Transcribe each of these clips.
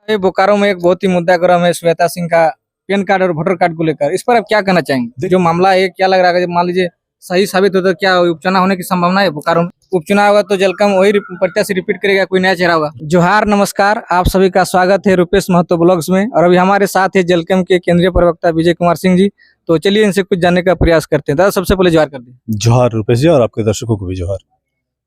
ये बोकारो में एक बहुत ही मुद्दा गर्म है श्वेता सिंह का पैन कार्ड और वोटर कार्ड को लेकर। इस पर आप क्या कहना चाहेंगे? जो मामला है क्या लग रहा है, मान लीजिए सही साबित हो तो क्या उपचुनाव होने की संभावना है बोकारो में? उपचुनाव होगा तो जलकम वही प्रत्याशी रिपीट करेगा, कोई नया चेहरा होगा? जोहार, नमस्कार, आप सभी का स्वागत है रुपेश महतो ब्लॉग्स में। और अभी हमारे साथ है जलकम के केंद्रीय प्रवक्ता विजय कुमार सिंह जी। तो चलिए इनसे कुछ जानने का प्रयास करते हैं। दादा, सबसे पहले जोहार करते हैं। जोहार रुपेश जी, और आपके दर्शकों को भी जोहार।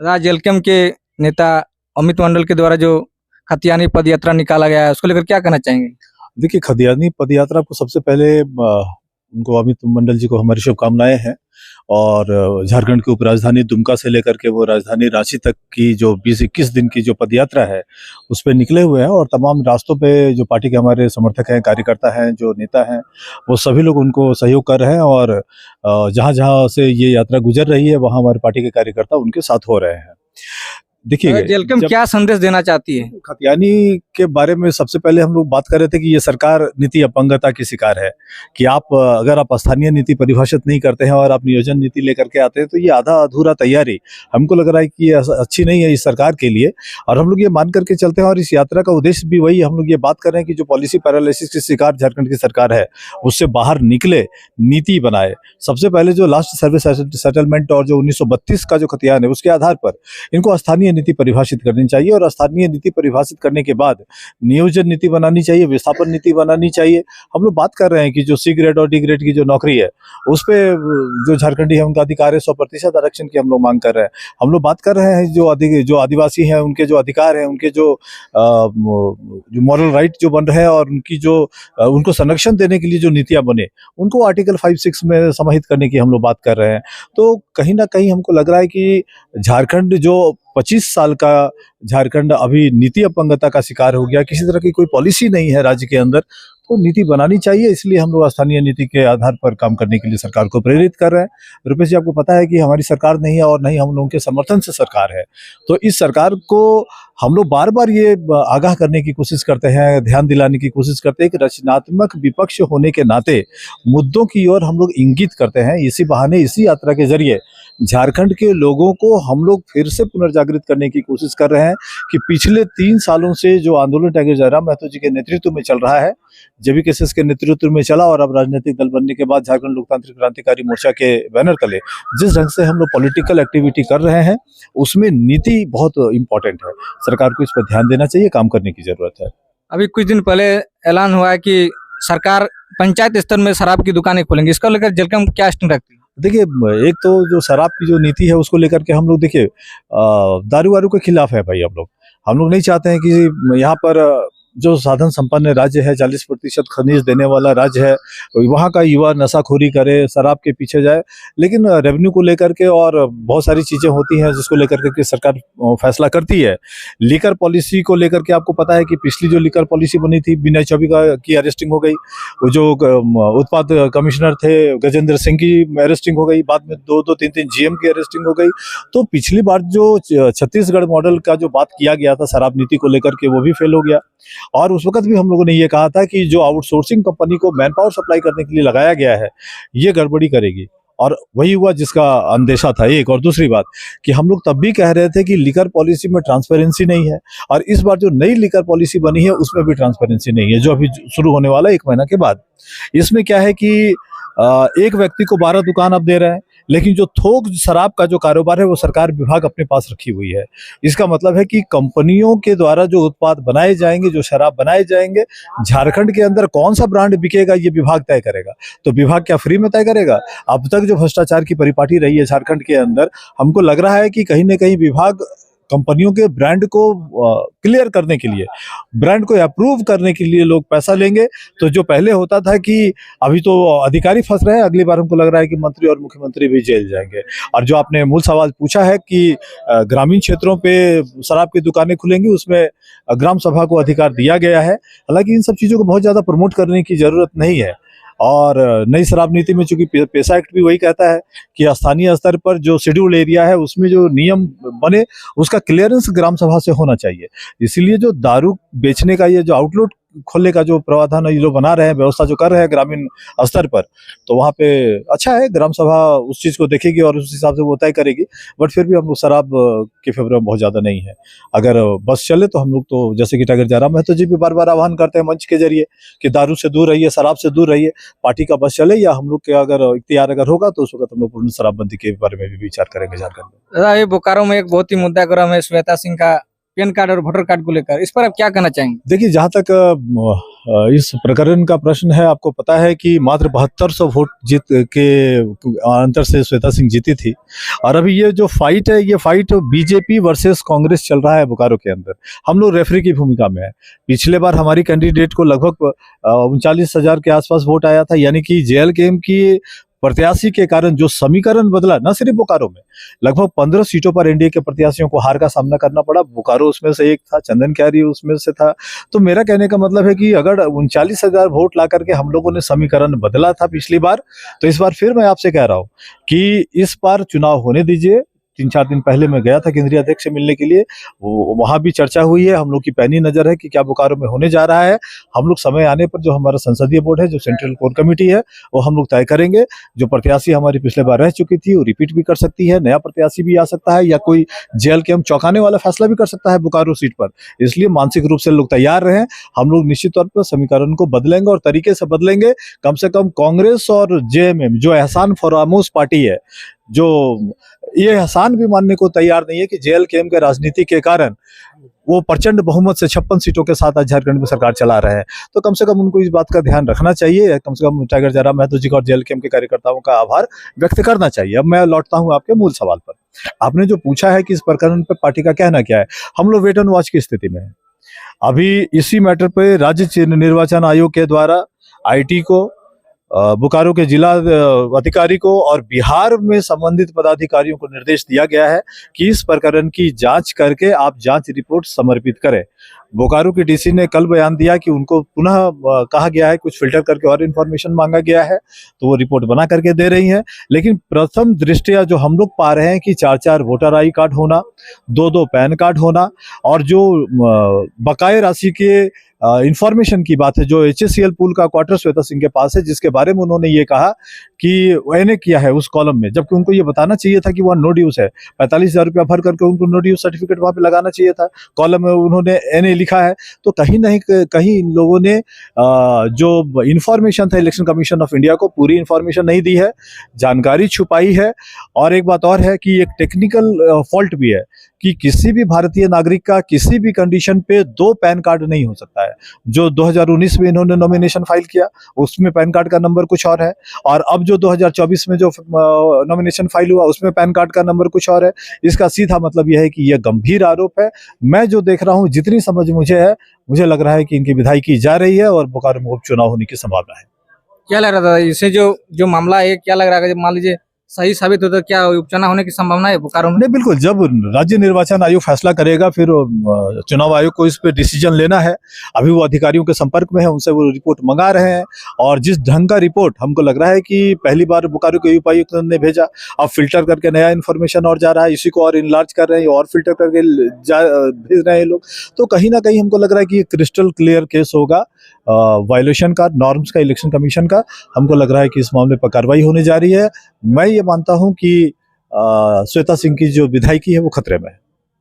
दादा, जलकम के नेता अमित मंडल के द्वारा जो खतियानी पद यात्रा निकाला गया है, उसको लेकर क्या कहना चाहेंगे? देखिए, खतियानी पद यात्रा को सबसे पहले उनको अमित मंडल जी को हमारी शुभकामनाएं हैं। और झारखंड की उपराजधानी दुमका से लेकर के वो राजधानी रांची तक की जो 20-21 दिन की जो पद यात्रा है उस पर निकले हुए हैं। और तमाम रास्तों पे जो पार्टी के हमारे समर्थक हैं, कार्यकर्ता हैं, जो नेता हैं, वो सभी लोग उनको सहयोग कर रहे हैं। और जहां जहां से ये यात्रा गुजर रही है वहां हमारे पार्टी के कार्यकर्ता उनके साथ हो रहे हैं। देखिए, जलकम क्या संदेश देना चाहती है? खतियानी के बारे में सबसे पहले हम लोग बात कर रहे थे कि ये सरकार नीति अपंगता की शिकार है। कि अगर आप स्थानीय नीति परिभाषित नहीं करते हैं और आप नियोजन नीति लेकर के आते हैं तो ये आधा अधूरा तैयारी हमको लग रहा है कि ये अच्छी नहीं है इस सरकार के लिए। और हम लोग ये मान करके चलते हैं, और इस यात्रा का उद्देश्य भी वही, हम लोग ये बात कर रहे हैं कि जो पॉलिसी पैरालिसिस की शिकार झारखंड की सरकार है उससे बाहर निकले, नीति बनाए। सबसे पहले जो लास्ट सर्विस सेटलमेंट और जो 1932 का जो खतियान है उसके आधार पर इनको स्थानीय नीति परिभाषित करनी चाहिए। और स्थानीय नीति परिभाषित करने के बाद नियोजन नीति बनानी चाहिए, विस्थापन नीति बनानी चाहिए। हम लोग बात कर रहे हैं कि जो सी ग्रेड और डी ग्रेड की जो नौकरी है उस पे जो झारखंडी है उनका अधिकार है, 100% आरक्षण की हम लोग मांग कर रहे हैं। हम लोग बात कर रहे हैं जो आदिवासी हैं उनके जो अधिकार है, उनके जो मॉरल राइट जो बन रहे हैं और उनको संरक्षण देने के लिए जो नीतियां बने उनको आर्टिकल 5-6 में समाहित करने की हम लोग बात कर रहे हैं। तो कहीं ना कहीं हमको लग रहा है कि झारखंड जो 25 साल का झारखंड अभी नीति अपंगता का शिकार हो गया, किसी तरह की कोई पॉलिसी नहीं है राज्य के अंदर, तो नीति बनानी चाहिए। इसलिए हम लोग स्थानीय नीति के आधार पर काम करने के लिए सरकार को प्रेरित कर रहे हैं। रुपेश जी, आपको पता है कि हमारी सरकार नहीं है और नहीं हम लोगों के समर्थन से सरकार है। तो इस सरकार को हम लोग बार बार ये आगाह करने की कोशिश करते हैं, ध्यान दिलाने की कोशिश करते हैं कि रचनात्मक विपक्ष होने के नाते मुद्दों की ओर हम लोग इंगित करते हैं। इसी बहाने, इसी यात्रा के जरिए झारखंड के लोगों को हम लोग फिर से पुनर्जागृत करने की कोशिश कर रहे हैं कि पिछले 3 सालों से जो आंदोलन टाइगर जयराम महतो जी के नेतृत्व में चल रहा है, JVKS के नेतृत्व में चला, और अब राजनीतिक दल बनने के बाद झारखंड लोकतांत्रिक क्रांतिकारी मोर्चा के बैनर तले जिस ढंग से हम लोग पॉलिटिकल एक्टिविटी कर रहे हैं उसमें नीति बहुत इंपॉर्टेंट है। सरकार को इस पर ध्यान देना चाहिए, काम करने की जरूरत है। अभी कुछ दिन पहले ऐलान हुआ है कि सरकार पंचायत स्तर में शराब की दुकानें खोलेंगी, इसको लेकर जलकम क्या स्टैंड रखती है? देखिए, एक तो जो शराब की जो नीति है उसको लेकर के हम लोग, देखिए, दारू वारू के खिलाफ है भाई। हम लोग नहीं चाहते हैं कि यहाँ पर जो साधन संपन्न राज्य है, 40% खनिज देने वाला राज्य है, वहाँ का युवा नशाखोरी करे, शराब के पीछे जाए। लेकिन रेवेन्यू को लेकर के और बहुत सारी चीजें होती हैं जिसको लेकर के सरकार फैसला करती है। लीकर पॉलिसी को लेकर के आपको पता है कि पिछली जो लीकर पॉलिसी बनी थी, विनय चौबे की अरेस्टिंग हो गई। वो जो उत्पाद कमिश्नर थे गजेंद्र सिंह की अरेस्टिंग हो गई। बाद में 2-3 GM की अरेस्टिंग हो गई। तो पिछली बार जो छत्तीसगढ़ मॉडल का जो बात किया गया था शराब नीति को लेकर के, वो भी फेल हो गया। और उस वक्त भी हम लोगों ने ये कहा था कि जो आउटसोर्सिंग कंपनी को मैन पावर सप्लाई करने के लिए लगाया गया है ये गड़बड़ी करेगी, और वही हुआ जिसका अंदेशा था। एक और दूसरी बात कि हम लोग तब भी कह रहे थे कि लिकर पॉलिसी में ट्रांसपेरेंसी नहीं है, और इस बार जो नई लिकर पॉलिसी बनी है उसमें भी ट्रांसपेरेंसी नहीं है, जो अभी शुरू होने वाला है 1 महीना के बाद। इसमें क्या है कि एक व्यक्ति को 12 दुकान अब दे रहे हैं, लेकिन जो थोक शराब का जो कारोबार है वो सरकार विभाग अपने पास रखी हुई है। इसका मतलब है कि कंपनियों के द्वारा जो उत्पाद बनाए जाएंगे, जो शराब बनाए जाएंगे, झारखंड के अंदर कौन सा ब्रांड बिकेगा ये विभाग तय करेगा। तो विभाग क्या फ्री में तय करेगा? अब तक जो भ्रष्टाचार की परिपाटी रही है झारखंड के अंदर, हमको लग रहा है कि कहीं ना कहीं विभाग कंपनियों के ब्रांड को क्लियर करने के लिए, ब्रांड को अप्रूव करने के लिए लोग पैसा लेंगे। तो जो पहले होता था कि अभी तो अधिकारी फंस रहे हैं, अगली बार हमको लग रहा है कि मंत्री और मुख्यमंत्री भी जेल जाएंगे। और जो आपने मूल सवाल पूछा है कि ग्रामीण क्षेत्रों पे शराब की दुकानें खुलेंगी, उसमें ग्राम सभा को अधिकार दिया गया है। हालांकि इन सब चीजों को बहुत ज्यादा प्रमोट करने की जरूरत नहीं है। और नई शराब नीति में चूंकि पेशा एक्ट भी वही कहता है कि स्थानीय स्तर पर जो शेड्यूल एरिया है उसमें जो नियम बने उसका क्लियरेंस ग्राम सभा से होना चाहिए। इसीलिए जो दारू बेचने का ये जो खोलने का जो प्रावधान ये लोग बना रहे हैं, व्यवस्था जो कर रहे हैं ग्रामीण स्तर पर, तो वहाँ पे अच्छा है। ग्राम सभा उस चीज को देखेगी और उस हिसाब से वो तय करेगी। बट फिर भी हम लोग शराब के फेवर में बहुत ज्यादा नहीं है। अगर बस चले तो हम लोग तो जैसे कि टाइगर जयराम महतो जी भी बार बार आह्वान करते हैं मंच के जरिए कि दारू से दूर रहिए, शराब से दूर रहिए। पार्टी का बस चले या हम लोग के अगर इख्तियार अगर होगा तो उस वक्त हम लोग पूर्ण शराबबंदी के बारे में भी विचार करेंगे झारखंड में। दादा, ये बोकारो में एक बहुत ही मुद्दा गर्म है श्वेता सिंह का पैन कार्ड और वोटर कार्ड को लेकर, इस पर आप क्या कहना चाहेंगे? देखिए, जहाँ तक इस प्रकरण का प्रश्न है, आपको पता है कि मात्र 7200 वोट जीत के अंतर से श्वेता सिंह जीती थी। और अभी ये जो फाइट है, ये फाइट बीजेपी वर्सेस कांग्रेस चल रहा है बोकारो के अंदर। हम लोग रेफरी की भूमिका में है। पिछले बार हमारी कैंडिडेट को लगभग 39,000 के आसपास वोट आया था, यानी कि जेएलकेएम की प्रत्याशी के कारण जो समीकरण बदला, न सिर्फ बोकारो में, लगभग 15 सीटों पर एनडीए के प्रत्याशियों को हार का सामना करना पड़ा। बोकारो उसमें से एक था, चंदन क्यारी उसमें से था। तो मेरा कहने का मतलब है कि अगर 39,000 वोट ला करके हम लोगों ने समीकरण बदला था पिछली बार, तो इस बार फिर मैं आपसे कह रहा हूं कि इस बार चुनाव होने दीजिए। 3-4 दिन पहले मैं गया था केंद्रीय अध्यक्ष से मिलने के लिए, वहां भी चर्चा हुई है। हम लोग की पैनी नजर है कि क्या बोकारो में होने जा रहा है। हम लोग समय आने पर जो हमारा संसदीय बोर्ड है, जो सेंट्रल कोर कमेटी है, वो हम लोग तय करेंगे। जो प्रत्याशी हमारी पिछले बार रह चुकी थी वो रिपीट भी कर सकती है, नया प्रत्याशी भी आ सकता है, या कोई जेएलकेएम चौंकाने वाला फैसला भी कर सकता है बोकारो सीट पर। इसलिए मानसिक रूप से लोग तैयार रहें। हम लोग निश्चित तौर पर समीकरण को बदलेंगे और तरीके से बदलेंगे। कम से कम कांग्रेस और जेएमएम, जो एहसान फरामोश पार्टी है, जो ये एहसान भी मानने को तैयार नहीं है कि जेएलकेएम के राजनीति के कारण वो प्रचंड बहुमत से 56 सीटों के साथ आज झारखंड में सरकार चला रहे हैं। तो कम से कम उनको इस बात का ध्यान रखना चाहिए। कम से कम टाइगर जयराम महतो जी का और जेएलकेएम के कार्यकर्ताओं का आभार व्यक्त करना चाहिए। अब मैं लौटता हूं आपके मूल सवाल पर। आपने जो पूछा है कि इस प्रकरण पर पार्टी का कहना क्या है, हम लोग वेट एंड वॉच की स्थिति में है। अभी इसी मैटर पे राज्य निर्वाचन आयोग के द्वारा आईटी को, बोकारो के जिला अधिकारी को और बिहार में संबंधित पदाधिकारियों को निर्देश दिया गया है कि इस प्रकरण की जांच करके आप जांच रिपोर्ट समर्पित करें। बोकारो की डीसी ने कल बयान दिया कि उनको पुनः कहा गया है, कुछ फिल्टर करके और इन्फॉर्मेशन मांगा गया है, तो वो रिपोर्ट बना करके दे रही हैं। लेकिन प्रथम दृष्टया जो हम लोग पा रहे हैं कि 4-4 वोटर आई कार्ड होना, 2-2 पैन कार्ड होना, और जो बकाये राशि के इंफॉर्मेशन की बात है, जो एचएससीएल पूल का क्वार्टर श्वेता सिंह के पास है, जिसके बारे में उन्होंने ये कहा कि एनए किया है उस कॉलम में, जबकि उनको ये बताना चाहिए था कि वह नो ड्यूज है। 45,000 रुपया भर करके उनको नो ड्यूज सर्टिफिकेट वहां पे लगाना चाहिए था। कॉलम में उन्होंने एनए लिखा है। तो कहीं नहीं कहीं इन लोगों ने जो इंफॉर्मेशन था इलेक्शन कमीशन ऑफ इंडिया को, पूरी इंफॉर्मेशन नहीं दी है, जानकारी छुपाई है। और एक बात और है कि एक टेक्निकल फॉल्ट भी है कि किसी भी भारतीय नागरिक का किसी भी कंडीशन पे 2 पैन कार्ड नहीं हो सकता है। जो 2019 में इन्होंने नॉमिनेशन फाइल किया उसमें पैन कार्ड का नंबर कुछ और है, और अब जो 2024 में जो नॉमिनेशन फाइल हुआ उसमें पैन कार्ड का नंबर कुछ और है। इसका सीधा मतलब यह है कि यह गंभीर आरोप है। मैं जो देख रहा हूं, जितनी समझ मुझे है, मुझे लग रहा है कि इनकी विधाई की जा रही है और बोकारो में उपचुनाव होने की संभावना है। क्या लग रहा था इससे जो मामला है, क्या लग रहा है मान लीजिए सही साबित होता, क्या उपचुनाव होने की संभावना है बोकारो में? नहीं, बिल्कुल। जब राज्य निर्वाचन आयोग फैसला करेगा, फिर चुनाव आयोग को इस पे डिसीजन लेना है। अभी वो अधिकारियों के संपर्क में है, उनसे वो रिपोर्ट मंगा रहे हैं, और जिस ढंग का रिपोर्ट हमको लग रहा है कि पहली बार बोकारो के उपायुक्त ने भेजा, अब फिल्टर करके नया इन्फॉर्मेशन और जा रहा है, इसी को और इनलार्ज कर रहे हैं और फिल्टर करके भेज रहे हैं लोग। तो कहीं ना कहीं हमको लग रहा है कि ये क्रिस्टल क्लियर केस होगा वायलेशन का, नॉर्म्स का, इलेक्शन कमीशन का। हमको लग रहा है कि इस मामले पर कार्रवाई होने जा रही है। मैं ये मानता हूं कि श्वेता सिंह की जो विधायकी है वो खतरे में है।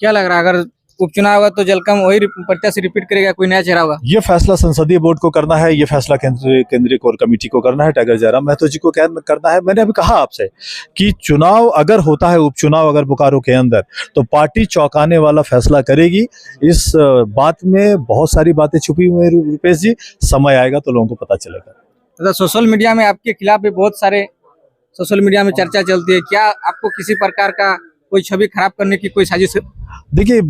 क्या लग रहा है अगर उपचुनाव होगा तो जलकम वही प्रत्याशी रिपीट करेगा, कोई नया चेहरा होगा? ये फैसला संसदीय बोर्ड को करना है, ये फैसला केंद्रीय कोर कमेटी को करना है, टाइगर जयराम महतो जी को करना है। मैंने अभी कहा आपसे कि चुनाव अगर होता है, उपचुनाव अगर बोकारो के अंदर, तो पार्टी चौंकाने वाला फैसला करेगी। इस बात में बहुत सारी बातें छुपी हुई हैं रुपेश जी, समय आएगा तो लोगों को पता चलेगा। तो सोशल मीडिया में आपके खिलाफ भी बहुत सारे सोशल मीडिया में चर्चा चलती है, क्या आपको किसी प्रकार का कोई छवि खराब करने की कोई साजिश? देखिए,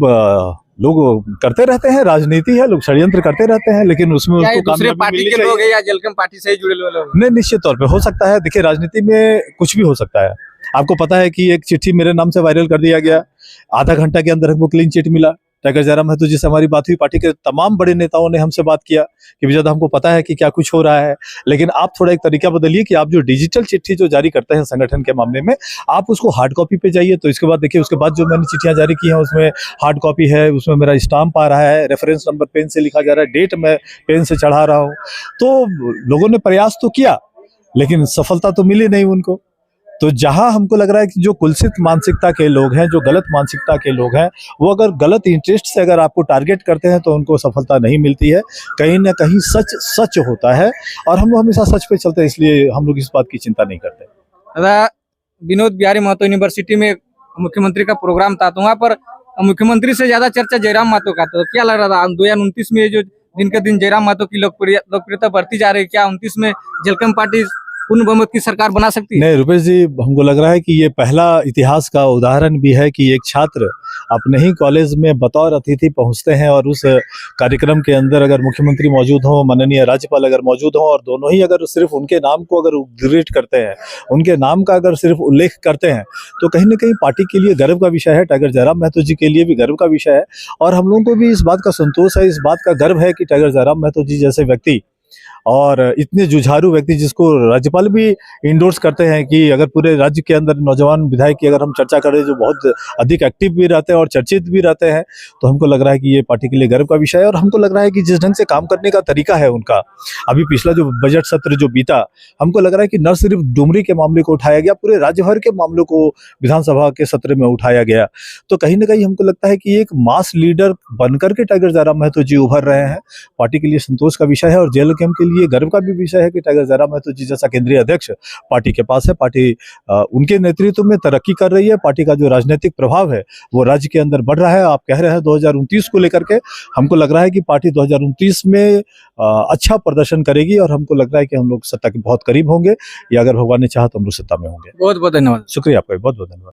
लोग करते रहते हैं, राजनीति है, लोग षड्यंत्र करते रहते हैं, लेकिन उसमें क्या उसको दूसरे कामयाबी पार्टी मिलनी के चाहिए। लोग हैं या जलकम पार्टी से ही जुड़े लोग? नहीं, निश्चित तौर पे हो सकता है। देखिए, राजनीति में कुछ भी हो सकता है। आपको पता है कि एक चिट्ठी मेरे नाम से वायरल कर दिया गया, आधा घंटा के अंदर हमको क्लीन चिट मिला। टाइगर जयराम महतो जी से हमारी बात हुई, पार्टी के तमाम बड़े नेताओं ने हमसे बात किया कि विजय, हमको पता है कि क्या कुछ हो रहा है, लेकिन आप थोड़ा एक तरीका बदलिए कि आप जो डिजिटल चिट्ठी जो जारी करते हैं संगठन के मामले में, आप उसको हार्ड कॉपी पे जाइए। तो इसके बाद देखिए, उसके बाद जो मैंने चिट्ठियां जारी की हैं उसमें हार्ड कॉपी है, उसमें मेरा स्टाम्प आ रहा है, रेफरेंस नंबर पेन से लिखा जा रहा है, डेट मैं पेन से चढ़ा रहा हूँ। तो लोगों ने प्रयास तो किया, लेकिन सफलता तो मिली नहीं उनको। तो जहां हमको लग रहा है कि जो कुलसित मानसिकता के लोग हैं, जो गलत मानसिकता के लोग हैं, वो अगर गलत इंटरेस्ट से अगर आपको टारगेट करते हैं तो उनको सफलता नहीं मिलती है। कहीं ना कहीं सच सच होता है, और हम लोग हमेशा सच पे चलते हैं, इसलिए हम लोग इस बात की चिंता नहीं करते। दादा, विनोद बिहारी महतो यूनिवर्सिटी में मुख्यमंत्री का प्रोग्राम था, तो वहाँ पर मुख्यमंत्री से ज्यादा चर्चा जयराम महतो का था। तो क्या लग रहा था 2029 में जो दिन के दिन जयराम महतो की लोकप्रियता बढ़ती जा रही है, क्या 29 में जलकम पार्टी पूर्ण बहुमत की सरकार बना सकती है? नहीं रुपेश जी, हमको लग रहा है कि ये पहला इतिहास का उदाहरण भी है कि एक छात्र अपने ही कॉलेज में बतौर अतिथि पहुंचते हैं, और उस कार्यक्रम के अंदर अगर मुख्यमंत्री मौजूद हो, माननीय राज्यपाल अगर मौजूद हो, और दोनों ही अगर सिर्फ उनके नाम को अगर उद्धृत करते हैं, उनके नाम का अगर सिर्फ उल्लेख करते हैं, तो कहीं ना कहीं पार्टी के लिए गर्व का विषय है, टाइगर जयराम महतो जी के लिए भी गर्व का विषय है। और हम लोगों को भी इस बात का संतोष है, इस बात का गर्व है कि टाइगर जयराम महतो जी जैसे व्यक्ति, और इतने जुझारू व्यक्ति, जिसको राज्यपाल भी इंडोर्स करते हैं कि अगर पूरे राज्य के अंदर नौजवान विधायक की अगर हम चर्चा करें जो बहुत अधिक एक्टिव भी रहते हैं और चर्चित भी रहते हैं, तो हमको लग रहा है कि ये पार्टी के लिए गर्व का विषय है। और हमको लग रहा है कि जिस ढंग से काम करने का तरीका है उनका, अभी पिछला जो बजट सत्र जो बीता, हमको लग रहा है कि न सिर्फ डुमरी के मामले को उठाया गया, पूरे राज्य भर के मामलों को विधानसभा के सत्र में उठाया गया। तो कहीं ना कहीं हमको लगता है कि एक मास लीडर बनकर के टाइगर जयराम महतो जी उभर रहे हैं, पार्टी के लिए संतोष का विषय है। और जेएलकेएम के लिए गर्व का भी विषय है कि टाइगर जयराम महतो जी जैसा केंद्रीय अध्यक्ष पार्टी के पास है। पार्टी उनके नेतृत्व में तरक्की कर रही है। पार्टी का जो राजनीतिक प्रभाव है वो राज्य के अंदर बढ़ रहा है। आप कह रहे हैं 2029 को लेकर के, हमको लग रहा है कि पार्टी 2029 में अच्छा प्रदर्शन करेगी, और हमको लग रहा है कि हम लोग सत्ता के बहुत करीब होंगे, या अगर भगवान ने चाहा तो हम लोग सत्ता में होंगे। बहुत बहुत धन्यवाद। शुक्रिया आपका, बहुत बहुत धन्यवाद।